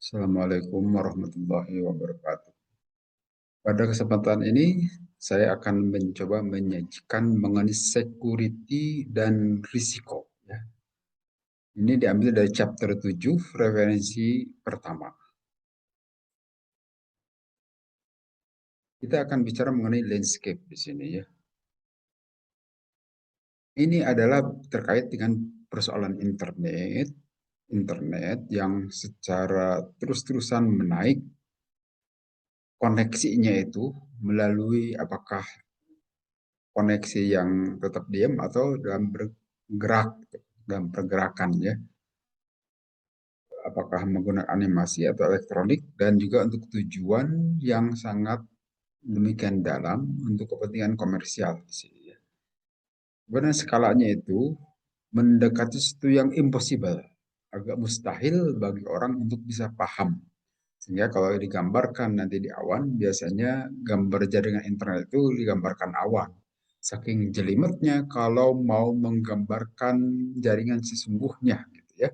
Assalamualaikum warahmatullahi wabarakatuh. Pada kesempatan ini, saya akan mencoba menyajikan mengenai security dan risiko. Ya. Ini diambil dari chapter 7, referensi pertama. Kita akan bicara mengenai landscape di sini ya. Ini adalah terkait dengan persoalan internet yang secara terus-terusan menaik koneksinya itu melalui apakah koneksi yang tetap diam atau dalam bergerak, dalam pergerakan ya, apakah menggunakan animasi atau elektronik, dan juga untuk tujuan yang sangat demikian dalam untuk kepentingan komersial di sini ya. Sebenarnya skalanya itu mendekati sesuatu yang impossible, agak mustahil bagi orang untuk bisa paham. Sehingga kalau digambarkan nanti di awan, biasanya gambar jaringan internet itu digambarkan awan. Saking jelimetnya kalau mau menggambarkan jaringan sesungguhnya, gitu ya.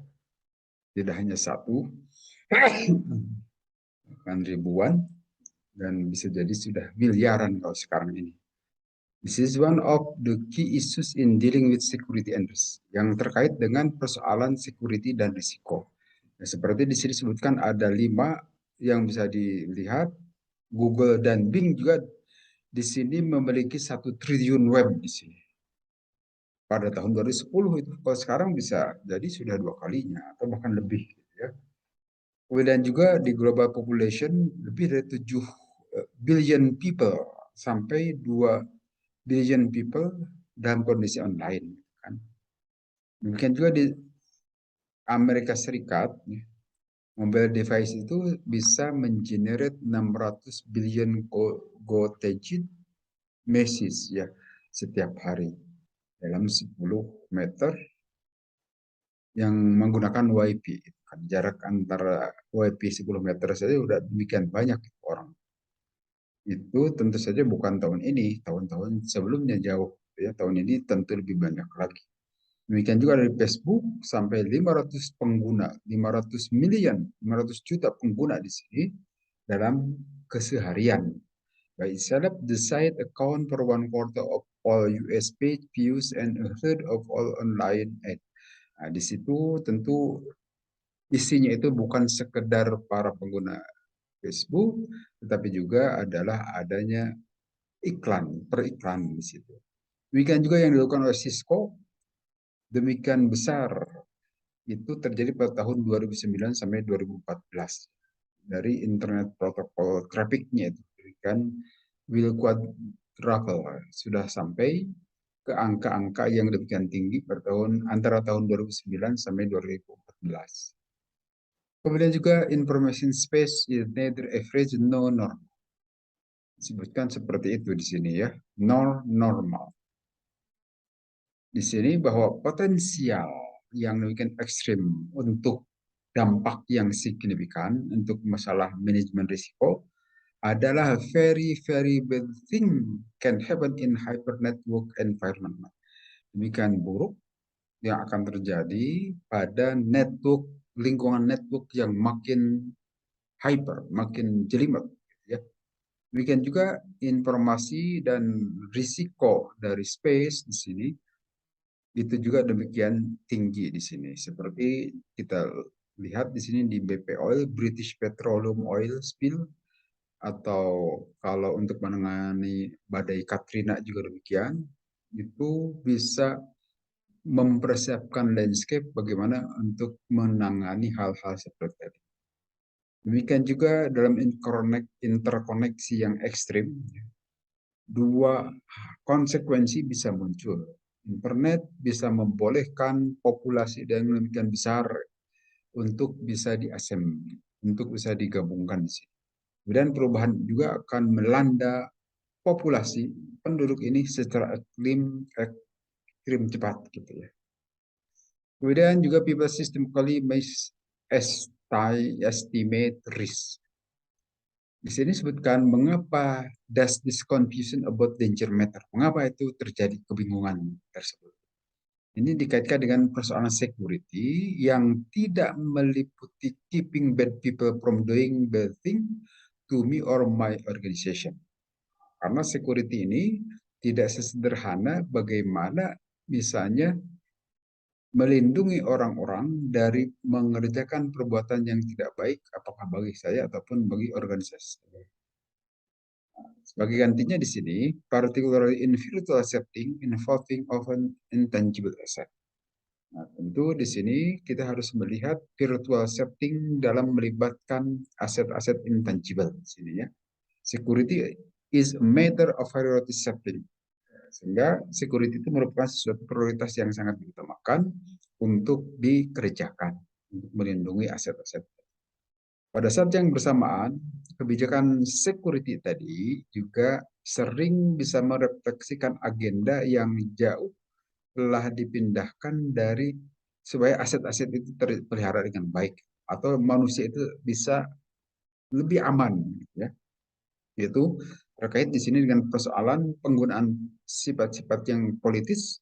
Tidak hanya satu, bahkan ribuan, dan bisa jadi sudah miliaran kalau sekarang ini. This is one of the key issues in dealing with security and risk, yang terkait dengan persoalan security dan risiko. Nah, seperti di sini disebutkan ada 5 yang bisa dilihat. Google dan Bing juga di sini memiliki 1 triliun web di sini. Pada tahun 2010 itu, kalau sekarang bisa jadi sudah 2 kalinya atau bahkan lebih. Gitu ya. Kemudian juga di global population lebih dari 7 billion people sampai 2 billion people dalam kondisi online. Kan. Demikian juga di Amerika Serikat, mobile device itu bisa mengenerate 600 billion go-digit message ya setiap hari dalam 10 meter yang menggunakan WiFi. Jarak antara WiFi 10 meter saja sudah demikian banyak orang. Itu tentu saja bukan tahun ini, tahun-tahun sebelumnya jauh. Ya, tahun ini tentu lebih banyak lagi. Demikian juga dari Facebook sampai 500 pengguna, 500 million, 500 juta pengguna di sini dalam keseharian. By itself, the site account for 1/4 of all US page views and a third of all online ad. Nah, di situ tentu isinya itu bukan sekedar para pengguna Facebook, tetapi juga adalah adanya iklan, periklan di situ. Demikian juga yang dilakukan oleh Cisco, demikian besar itu terjadi pada tahun 2009 sampai 2014 dari internet protokol trafficnya itu kan will quadruple sudah sampai ke angka-angka yang demikian tinggi pada antara tahun 2009 sampai 2014. Kemudian juga information space is neither average nor normal. Disebutkan seperti itu di sini ya, nor normal. Di sini bahwa potensial yang demikian ekstrim untuk dampak yang signifikan untuk masalah manajemen risiko adalah very very bad thing can happen in hyper network environment. Demikian buruk yang akan terjadi pada network, lingkungan network yang makin hyper, makin jelimet. Ya. Demikian juga informasi dan risiko dari space di sini itu juga demikian tinggi di sini. Seperti kita lihat di sini di BP Oil, British Petroleum Oil Spill, atau kalau untuk menangani badai Katrina juga demikian, itu bisa mempersiapkan landscape bagaimana untuk menangani hal-hal seperti tadi. Demikian juga dalam interkoneksi yang ekstrim, 2 konsekuensi bisa muncul. Internet bisa membolehkan populasi yang demikian besar untuk bisa diassembly, untuk bisa digabungkan di sini. Kemudian perubahan juga akan melanda populasi penduduk ini secara ekstrim cepat gitu ya. Kemudian juga people systemically estimate risk. Di sini disebutkan mengapa does this confusion about danger matter? Mengapa itu terjadi kebingungan tersebut? Ini dikaitkan dengan persoalan security yang tidak meliputi keeping bad people from doing bad thing to me or my organization. Karena security ini tidak sesederhana bagaimana misalnya melindungi orang-orang dari mengerjakan perbuatan yang tidak baik, apakah bagi saya ataupun bagi organisasi. Sebagai gantinya di sini, particularly in virtual setting involving often intangible asset. Nah, tentu di sini kita harus melihat virtual setting dalam melibatkan aset-aset intangible di sini ya. Security is a matter of priority setting. Sehingga security itu merupakan sesuatu prioritas yang sangat diutamakan untuk dikerjakan, untuk melindungi aset-aset. Pada saat yang bersamaan, kebijakan security tadi juga sering bisa merefleksikan agenda yang jauh telah dipindahkan dari supaya aset-aset itu terpelihara dengan baik atau manusia itu bisa lebih aman ya. Yaitu terkait di sini dengan persoalan penggunaan sifat-sifat yang politis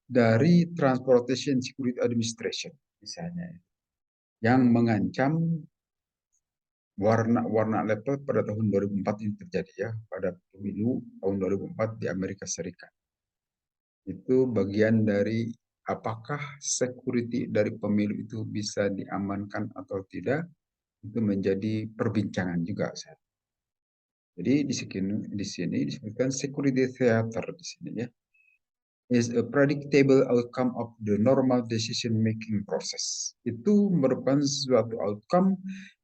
dari Transportation Security Administration misalnya yang mengancam warna-warna level pada tahun 2004 ini terjadi ya pada pemilu tahun 2004 di Amerika Serikat. Itu bagian dari apakah security dari pemilu itu bisa diamankan atau tidak itu menjadi perbincangan juga saat. Jadi di sini disebutkan security theater di sini ya is a predictable outcome of the normal decision making process. Itu merupakan suatu outcome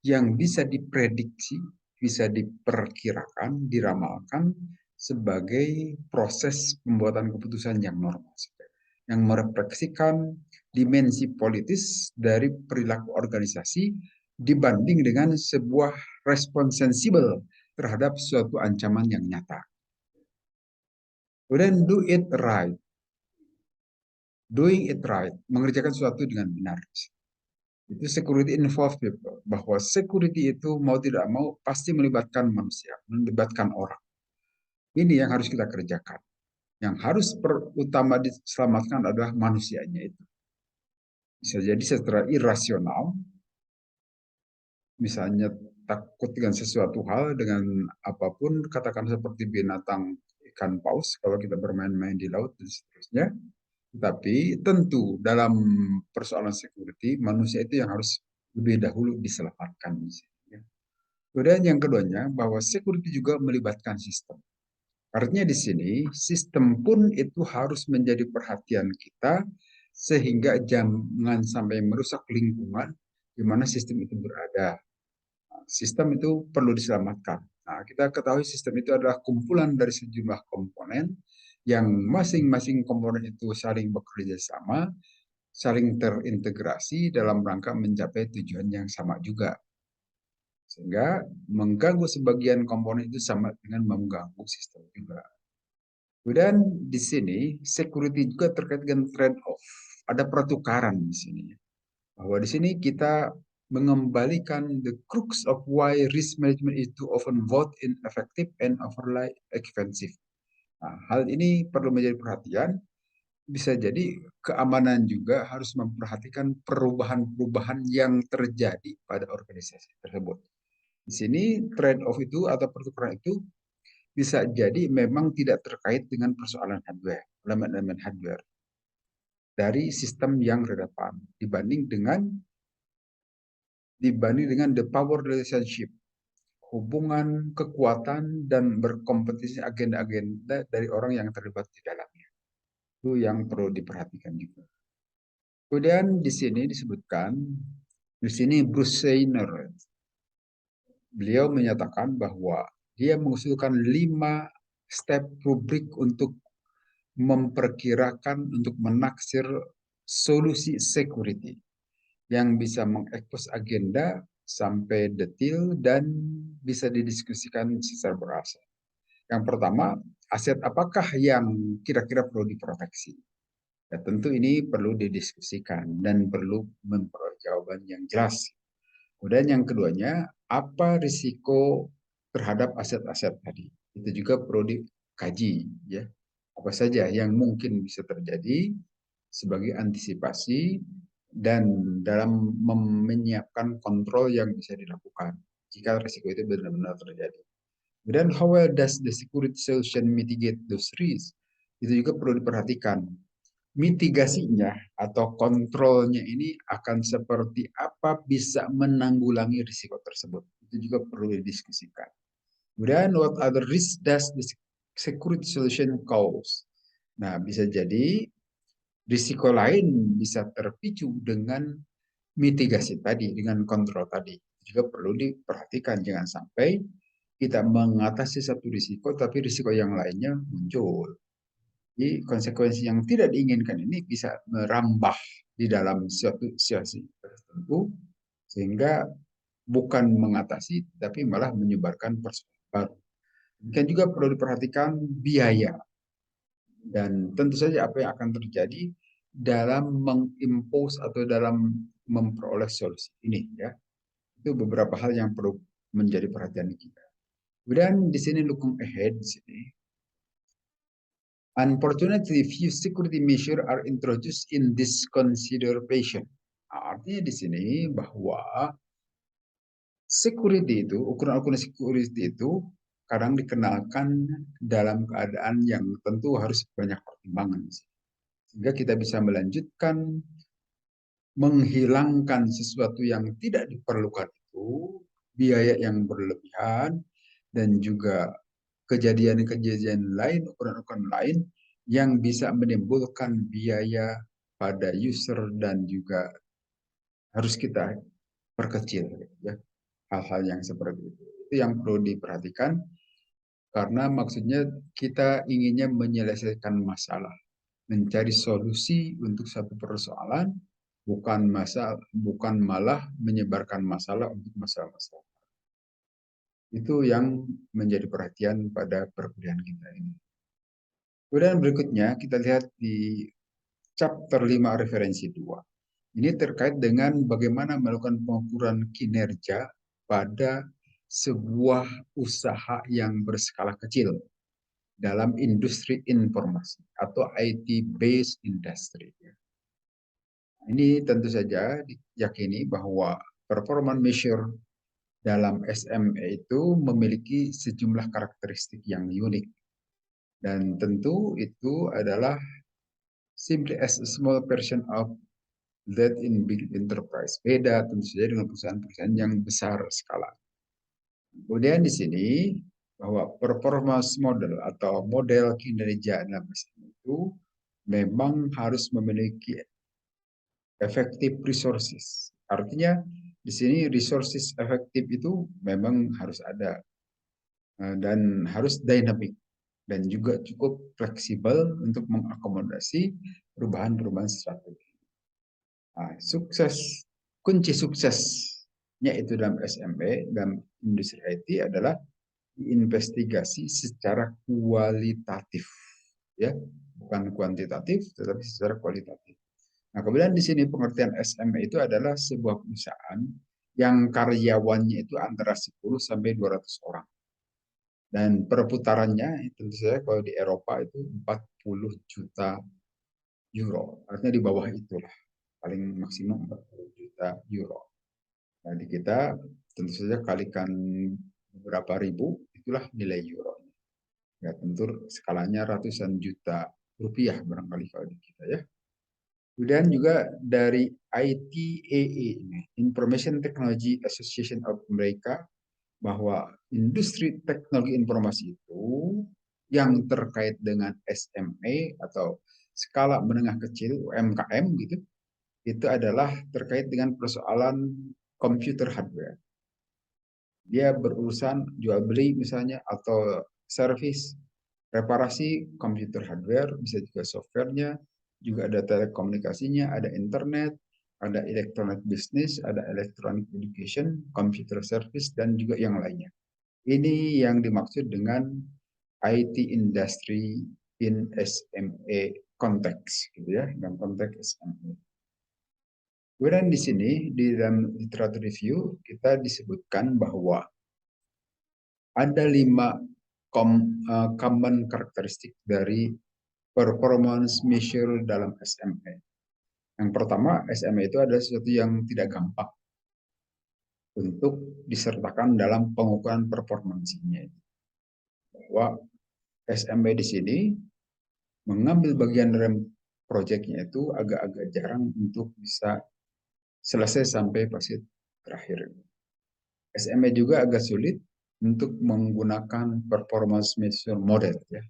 yang bisa diprediksi, bisa diperkirakan, diramalkan sebagai proses pembuatan keputusan yang normal, yang merefleksikan dimensi politis dari perilaku organisasi dibanding dengan sebuah respon sensibel terhadap suatu ancaman yang nyata. Kemudian do it right. Doing it right, mengerjakan sesuatu dengan benar. Itu security involved people. Bahwa security itu mau tidak mau pasti melibatkan manusia, melibatkan orang. Ini yang harus kita kerjakan. Yang harus utama diselamatkan adalah manusianya itu. Bisa jadi secara irasional, misalnya takut dengan sesuatu hal, dengan apapun, katakan seperti binatang ikan paus, kalau kita bermain-main di laut dan seterusnya. Tapi tentu dalam persoalan security, manusia itu yang harus lebih dahulu diselamatkan. Kemudian yang keduanya, bahwa security juga melibatkan sistem. Artinya di sini, sistem pun itu harus menjadi perhatian kita, sehingga jangan sampai merusak lingkungan di mana sistem itu berada. Sistem itu perlu diselamatkan. Nah, kita ketahui sistem itu adalah kumpulan dari sejumlah komponen yang masing-masing komponen itu saling bekerja sama, saling terintegrasi dalam rangka mencapai tujuan yang sama juga. Sehingga mengganggu sebagian komponen itu sama dengan mengganggu sistem juga. Kemudian di sini security juga terkait dengan trade-off. Ada pertukaran di sini. Bahwa di sini kita mengembalikan the crux of why risk management itu often vote ineffective and overly expensive. Nah, hal ini perlu menjadi perhatian. Bisa jadi keamanan juga harus memperhatikan perubahan-perubahan yang terjadi pada organisasi tersebut. Di sini trade off itu atau pertukaran itu bisa jadi memang tidak terkait dengan persoalan hardware, elemen-elemen hardware dari sistem yang relevan dibanding dengan the power relationship, hubungan kekuatan dan berkompetisi agenda-agenda dari orang yang terlibat di dalamnya. Itu yang perlu diperhatikan juga. Kemudian di sini disebutkan, di sini Bruce Sainer, beliau menyatakan bahwa dia mengusulkan 5 step rubrik untuk memperkirakan, untuk menaksir solusi security yang bisa mengekspos agenda sampai detail dan bisa didiskusikan secara berasa. Yang pertama, aset apakah yang kira-kira perlu diproteksi? Ya, tentu ini perlu didiskusikan dan perlu memperoleh jawaban yang jelas. Kemudian yang keduanya, apa risiko terhadap aset-aset tadi? Itu juga perlu dikaji, ya. Apa saja yang mungkin bisa terjadi sebagai antisipasi dan dalam menyiapkan kontrol yang bisa dilakukan jika risiko itu benar-benar terjadi. Kemudian how well does the security solution mitigate those risks? Itu juga perlu diperhatikan. Mitigasinya atau kontrolnya ini akan seperti apa bisa menanggulangi risiko tersebut. Itu juga perlu didiskusikan. Kemudian what other risks does the security solution cause? Nah, bisa jadi risiko lain bisa terpicu dengan mitigasi tadi, dengan kontrol tadi. Juga perlu diperhatikan, jangan sampai kita mengatasi satu risiko, tapi risiko yang lainnya muncul. Jadi konsekuensi yang tidak diinginkan ini bisa merambah di dalam suatu situasi tertentu, sehingga bukan mengatasi, tapi malah menyebarkan persoalan baru. Dan juga perlu diperhatikan biaya. Dan tentu saja apa yang akan terjadi dalam mengimpose atau dalam memperoleh solusi ini, ya. Itu beberapa hal yang perlu menjadi perhatian kita. Kemudian di sini looking ahead di sini. Unfortunately, few security measures are introduced in this consideration. Artinya di sini bahwa security itu, ukuran-ukuran security itu kadang dikenalkan dalam keadaan yang tentu harus banyak pertimbangan. Sehingga kita bisa melanjutkan menghilangkan sesuatu yang tidak diperlukan itu, biaya yang berlebihan, dan juga kejadian-kejadian lain, ukuran-ukuran lain yang bisa menimbulkan biaya pada user dan juga harus kita perkecil, ya, hal-hal yang seperti itu. Itu yang perlu diperhatikan karena maksudnya kita inginnya menyelesaikan masalah, mencari solusi untuk satu persoalan, bukan malah menyebarkan masalah untuk masalah-masalah. Itu yang menjadi perhatian pada perkuliahan kita ini. Kemudian berikutnya kita lihat di chapter 5 referensi 2. Ini terkait dengan bagaimana melakukan pengukuran kinerja pada sebuah usaha yang berskala kecil dalam industri informasi atau IT-based industry. Ini tentu saja diyakini bahwa performance measure dalam SME itu memiliki sejumlah karakteristik yang unik. Dan tentu itu adalah simply as a small version of that in big enterprise. Beda tentu saja dengan perusahaan-perusahaan yang besar skala. Kemudian di sini bahwa performance model atau model kinerja dalam SME itu memang harus memiliki effective resources. Artinya di sini resources efektif itu memang harus ada dan harus dynamic dan juga cukup fleksibel untuk mengakomodasi perubahan-perubahan strategi. Nah, kunci suksesnya itu dalam SME dan industri IT adalah diinvestigasi secara kualitatif, ya, bukan kuantitatif, tetapi secara kualitatif. Nah, kemudian di sini pengertian SME itu adalah sebuah perusahaan yang karyawannya itu antara 10 sampai 200 orang. Dan perputarannya tentu saja kalau di Eropa itu 40 juta euro. Artinya di bawah itulah, paling maksimum 40 juta euro. Nah, di kita tentu saja kalikan beberapa ribu, itulah nilai euro. Ya, tentu skalanya ratusan juta rupiah barangkali kalau di kita, ya. Kemudian juga dari ITAA ini, Information Technology Association of America, bahwa industri teknologi informasi itu yang terkait dengan SME atau skala menengah kecil UMKM gitu, itu adalah terkait dengan persoalan komputer hardware. Dia berurusan jual beli misalnya atau service reparasi komputer hardware, bisa juga softwarenya, juga ada telekomunikasinya, ada internet, ada electronic business, ada electronic education, computer service, dan juga yang lainnya. Ini yang dimaksud dengan IT industry in SME konteks, gitu ya, dalam konteks SME. Kemudian di sini di dalam literatur review kita disebutkan bahwa ada 5 common karakteristik dari performance measure dalam SMA. Yang pertama, SMA itu adalah sesuatu yang tidak gampang untuk disertakan dalam pengukuran performansinya. Bahwa SMA di sini mengambil bagian dalam proyeknya itu agak-agak jarang untuk bisa selesai sampai fase terakhir. SMA juga agak sulit untuk menggunakan performance measure model ya.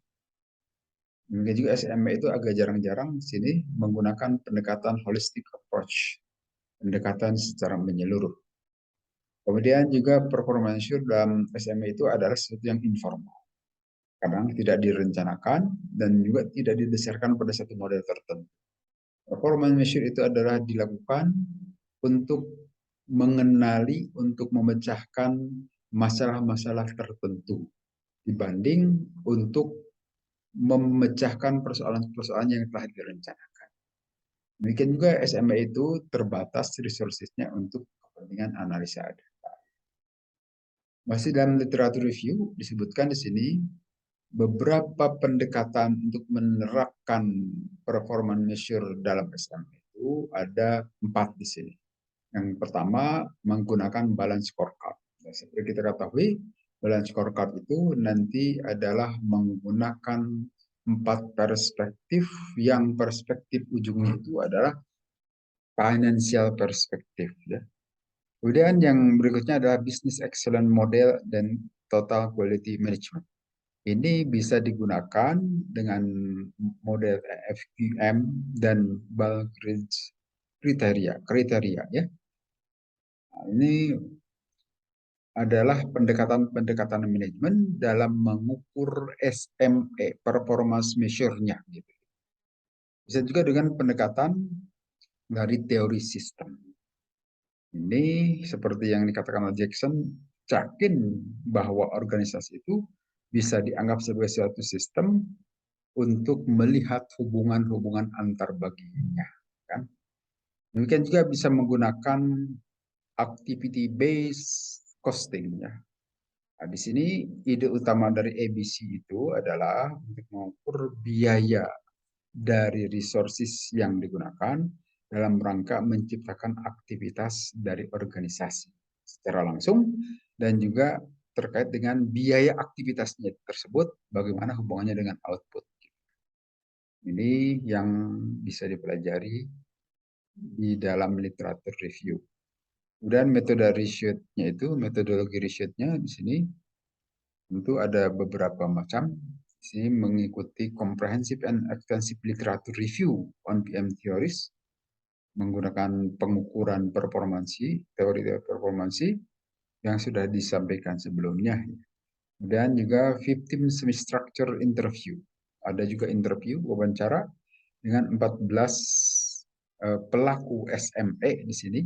Mungkin juga SMA itu agak jarang-jarang di sini menggunakan pendekatan holistic approach, pendekatan secara menyeluruh. Kemudian juga performance measure dalam SMA itu adalah sesuatu yang informal. Kadang tidak direncanakan dan juga tidak didasarkan pada satu model tertentu. Performance measure itu adalah dilakukan untuk mengenali, untuk memecahkan masalah-masalah tertentu dibanding untuk memecahkan persoalan-persoalan yang telah direncanakan. Demikian juga SMA itu terbatas resources-nya untuk kepentingan analisa data. Masih dalam literatur review disebutkan di sini beberapa pendekatan untuk menerapkan performance measure dalam SMA itu ada 4 di sini. Yang pertama menggunakan balance scorecard. Nah, seperti kita ketahui, balance scorecard itu nanti adalah menggunakan 4 perspektif yang perspektif ujungnya itu adalah financial perspektif ya. Kemudian yang berikutnya adalah business excellence model dan total quality management. Ini bisa digunakan dengan model FQM dan bulk kriteria ya. Nah, ini adalah pendekatan-pendekatan manajemen dalam mengukur SME, performance measure-nya. Gitu. Bisa juga dengan pendekatan dari teori sistem. Ini seperti yang dikatakan oleh Jackson, yakin bahwa organisasi itu bisa dianggap sebagai suatu sistem untuk melihat hubungan-hubungan antar bagiannya. Kan? Demikian juga bisa menggunakan activity based costing ya. Nah, di sini ide utama dari ABC itu adalah untuk mengukur biaya dari resources yang digunakan dalam rangka menciptakan aktivitas dari organisasi secara langsung dan juga terkait dengan biaya aktivitasnya tersebut, bagaimana hubungannya dengan output. Ini yang bisa dipelajari di dalam literatur review. Kemudian metode risetnya itu, metodologi risetnya di sini tentu ada beberapa macam. Di sini mengikuti comprehensive and extensive literature review on PM theories, menggunakan pengukuran performansi, teori performansi yang sudah disampaikan sebelumnya. Kemudian juga victim structure interview. Ada juga interview, wawancara dengan 14 pelaku SME di sini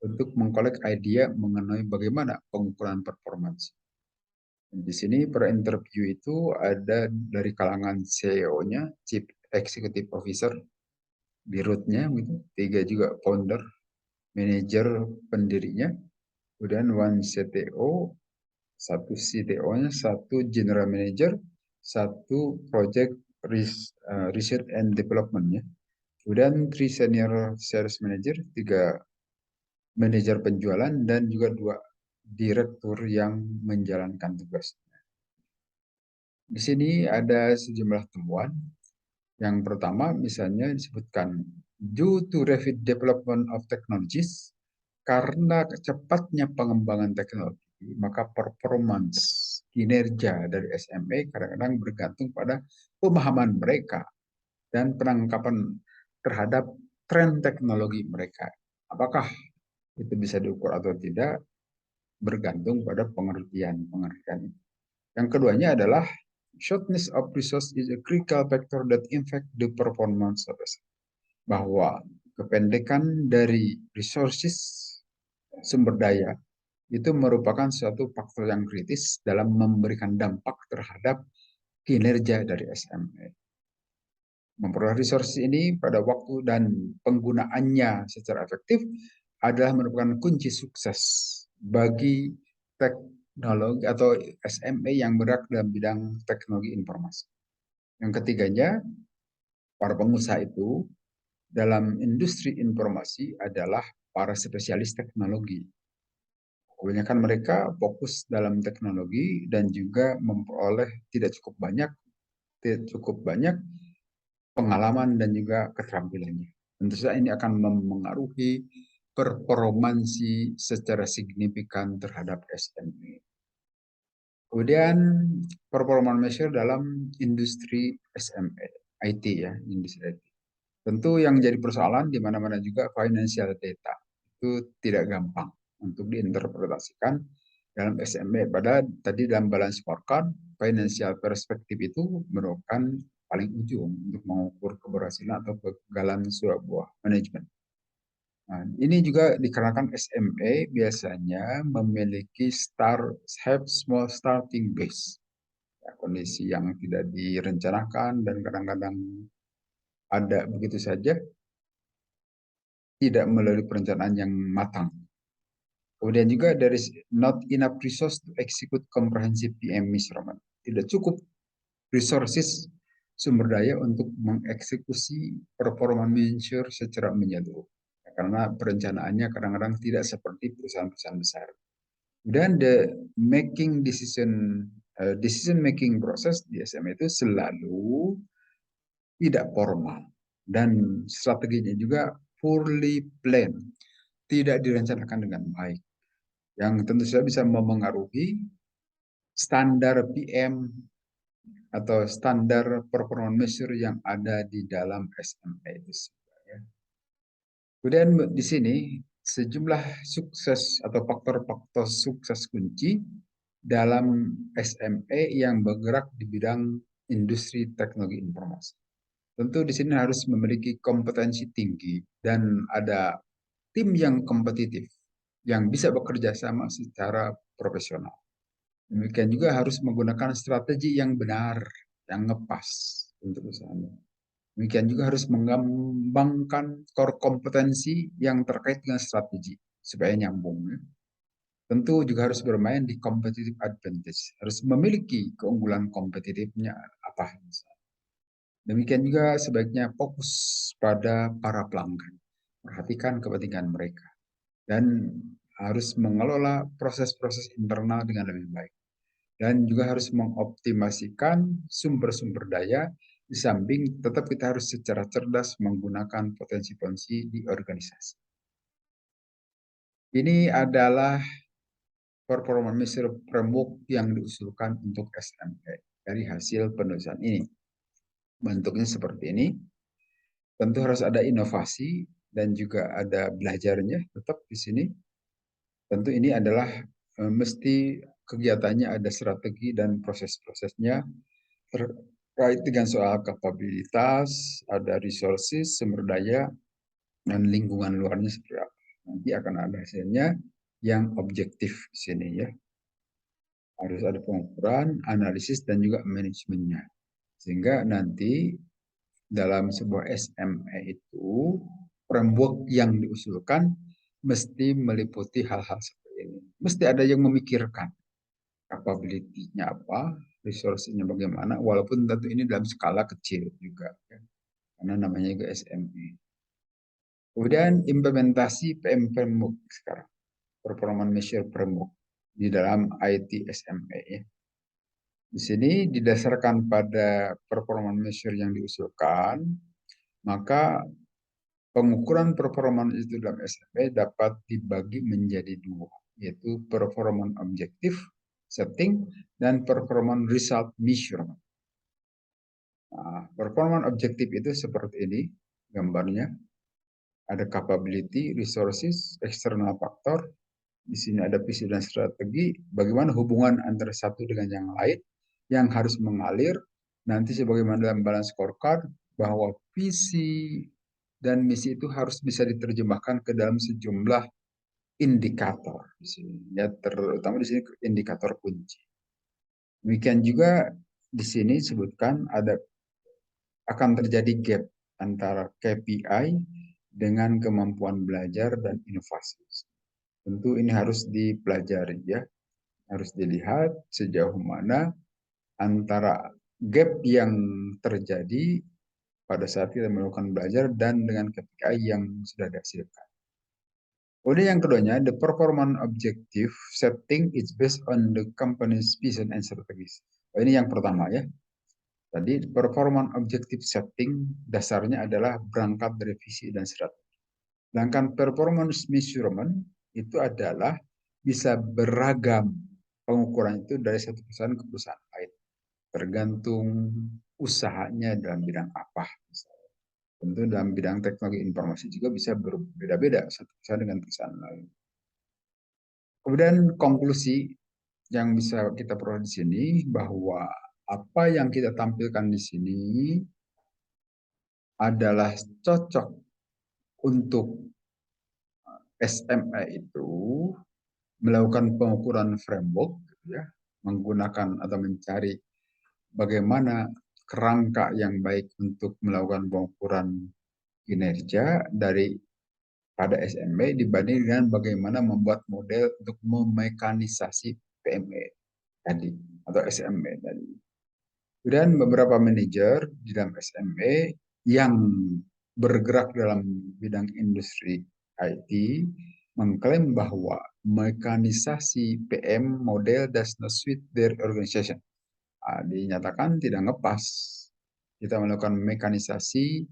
untuk mengkolek ide mengenai bagaimana pengukuran performansi. Di sini per interview itu ada dari kalangan CEO-nya, Chief Executive Officer, Dirutnya, gitu. 3 juga founder, manajer pendirinya, kemudian 1 CTO, 1 CTO-nya, 1 General Manager, 1 Project Research and Development-nya, kemudian 3 Senior Sales Manager, 3 manajer penjualan, dan juga 2 direktur yang menjalankan tugas. Di sini ada sejumlah temuan. Yang pertama misalnya disebutkan due to rapid development of technologies, karena cepatnya pengembangan teknologi, maka performance kinerja dari SME kadang-kadang bergantung pada pemahaman mereka dan penangkapan terhadap tren teknologi mereka. Apakah itu bisa diukur atau tidak bergantung pada pengertian. Yang keduanya adalah shortness of resource is a critical factor that impact the performance of us. Bahwa kependekan dari resources sumber daya itu merupakan suatu faktor yang kritis dalam memberikan dampak terhadap kinerja dari SME. Memperoleh resources ini pada waktu dan penggunaannya secara efektif adalah merupakan kunci sukses bagi teknologi atau SME yang bergerak dalam bidang teknologi informasi. Yang ketiganya, para pengusaha itu dalam industri informasi adalah para spesialis teknologi. Kebanyakan mereka fokus dalam teknologi dan juga memperoleh tidak cukup banyak pengalaman dan juga keterampilannya. Tentu saja ini akan mempengaruhi performansi secara signifikan terhadap SME. Kemudian performance measure dalam industri SME, IT ya, industri IT. Tentu yang jadi persoalan di mana-mana juga financial data itu tidak gampang untuk diinterpretasikan dalam SME. Padahal tadi dalam balance scorecard, financial perspektif itu merupakan paling ujung untuk mengukur keberhasilan atau kegagalan sebuah manajemen. Nah, ini juga dikarenakan SME biasanya memiliki have small starting base. Ya, kondisi yang tidak direncanakan dan kadang-kadang ada begitu saja, tidak melalui perencanaan yang matang. Kemudian juga there is not enough resource to execute comprehensive PM measurement. Tidak cukup resources sumber daya untuk mengeksekusi performance measure secara menyeluruh. Karena perencanaannya kadang-kadang tidak seperti perusahaan-perusahaan besar. Dan decision making proses di SM itu selalu tidak formal dan strateginya juga poorly planned, tidak direncanakan dengan baik, yang tentu saja bisa mempengaruhi standar PM atau standar performance measure yang ada di dalam SMA itu. Kemudian di sini sejumlah sukses atau faktor-faktor sukses kunci dalam SME yang bergerak di bidang industri teknologi informasi. Tentu di sini harus memiliki kompetensi tinggi dan ada tim yang kompetitif yang bisa bekerja sama secara profesional. Demikian juga harus menggunakan strategi yang benar, yang ngepas untuk usahanya. Demikian juga harus mengembangkan core kompetensi yang terkait dengan strategi supaya nyambung. Ya. Tentu juga harus bermain di competitive advantage, harus memiliki keunggulan kompetitifnya apa. Demikian juga sebaiknya fokus pada para pelanggan, perhatikan kepentingan mereka, dan harus mengelola proses-proses internal dengan lebih baik. Dan juga harus mengoptimasikan sumber-sumber daya di samping tetap kita harus secara cerdas menggunakan potensi-potensi di organisasi. Ini adalah performance measure framework yang diusulkan untuk SME dari hasil penulisan ini. Bentuknya seperti ini. Tentu harus ada inovasi dan juga ada belajarnya tetap di sini. Tentu ini adalah mesti kegiatannya ada strategi dan proses-prosesnya terkait dengan soal kapabilitas, ada resources, sumber daya, dan lingkungan luarnya seperti apa. Nanti akan ada hasilnya yang objektif di sini ya. Harus ada pengukuran, analisis, dan juga manajemennya. Sehingga nanti dalam sebuah SME itu, framework yang diusulkan mesti meliputi hal-hal seperti ini. Mesti ada yang memikirkan capability-nya apa, resource-nya bagaimana, walaupun tentu ini dalam skala kecil juga. Ya. Karena namanya juga SME. Kemudian implementasi PM framework sekarang, performance measure framework di dalam IT SME. Ya. Di sini didasarkan pada performance measure yang diusulkan, maka pengukuran performance itu dalam SME dapat dibagi menjadi dua, yaitu performance objektif setting dan performance result measurement. Nah, performance objektif itu seperti ini gambarnya. Ada capability, resources, external factor. Di sini ada visi dan strategi. Bagaimana hubungan antara satu dengan yang lain yang harus mengalir. Nanti sebagaimana dalam balance scorecard bahwa visi dan misi itu harus bisa diterjemahkan ke dalam sejumlah indikator di sini. Ya, terutama di sini indikator kunci. Demikian juga di sini sebutkan ada akan terjadi gap antara KPI dengan kemampuan belajar dan inovasi. Tentu ini harus dipelajari ya, harus dilihat sejauh mana antara gap yang terjadi pada saat kita melakukan belajar dan dengan KPI yang sudah dihasilkan. Kemudian yang keduanya, the performance objective setting is based on the company's vision and strategies. Ini yang pertama ya. Tadi performance objective setting dasarnya adalah berangkat dari visi dan strategi. Sedangkan performance measurement itu adalah bisa beragam pengukuran itu dari satu perusahaan ke perusahaan lain. Tergantung usahanya dalam bidang apa. Tentu dalam bidang teknologi informasi juga bisa berbeda-beda satu perusahaan dengan perusahaan lain. Kemudian konklusi yang bisa kita peroleh di sini bahwa apa yang kita tampilkan di sini adalah cocok untuk SMA itu melakukan pengukuran framework, gitu ya, menggunakan atau mencari bagaimana kerangka yang baik untuk melakukan pengukuran kinerja dari pada SME dibanding dengan bagaimana membuat model untuk memekanisasi PME tadi atau SME tadi. Dan beberapa manajer di dalam SME yang bergerak dalam bidang industri IT mengklaim bahwa mekanisasi PM model does not suit their organization. Dinyatakan tidak ngepas kita melakukan mekanisasi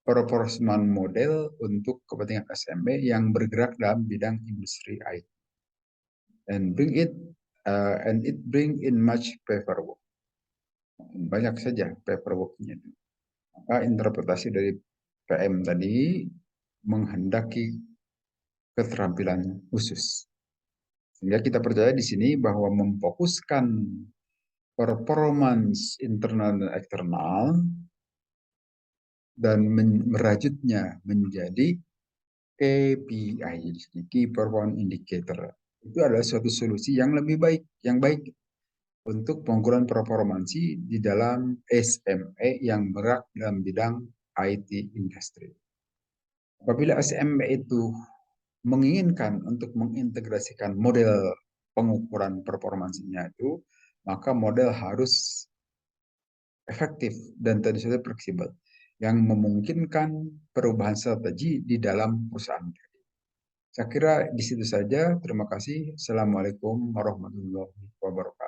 proporsional model untuk kepentingan SME yang bergerak dalam bidang industri IT and it bring in much paperwork. Banyak saja paperworknya. Maka interpretasi dari PM tadi menghendaki keterampilan khusus. Sehingga kita percaya di sini bahwa memfokuskan performance internal dan eksternal dan merajutnya menjadi KPI, Key Performance Indicator. Itu adalah suatu solusi yang lebih baik, yang baik untuk pengukuran performansi di dalam SME yang bergerak dalam bidang IT industry. Apabila SME itu menginginkan untuk mengintegrasikan model pengukuran performansinya itu, maka model harus efektif dan tentu saja fleksibel yang memungkinkan perubahan strategi di dalam perusahaan. Saya kira di situ saja. Terima kasih. Assalamualaikum warahmatullahi wabarakatuh.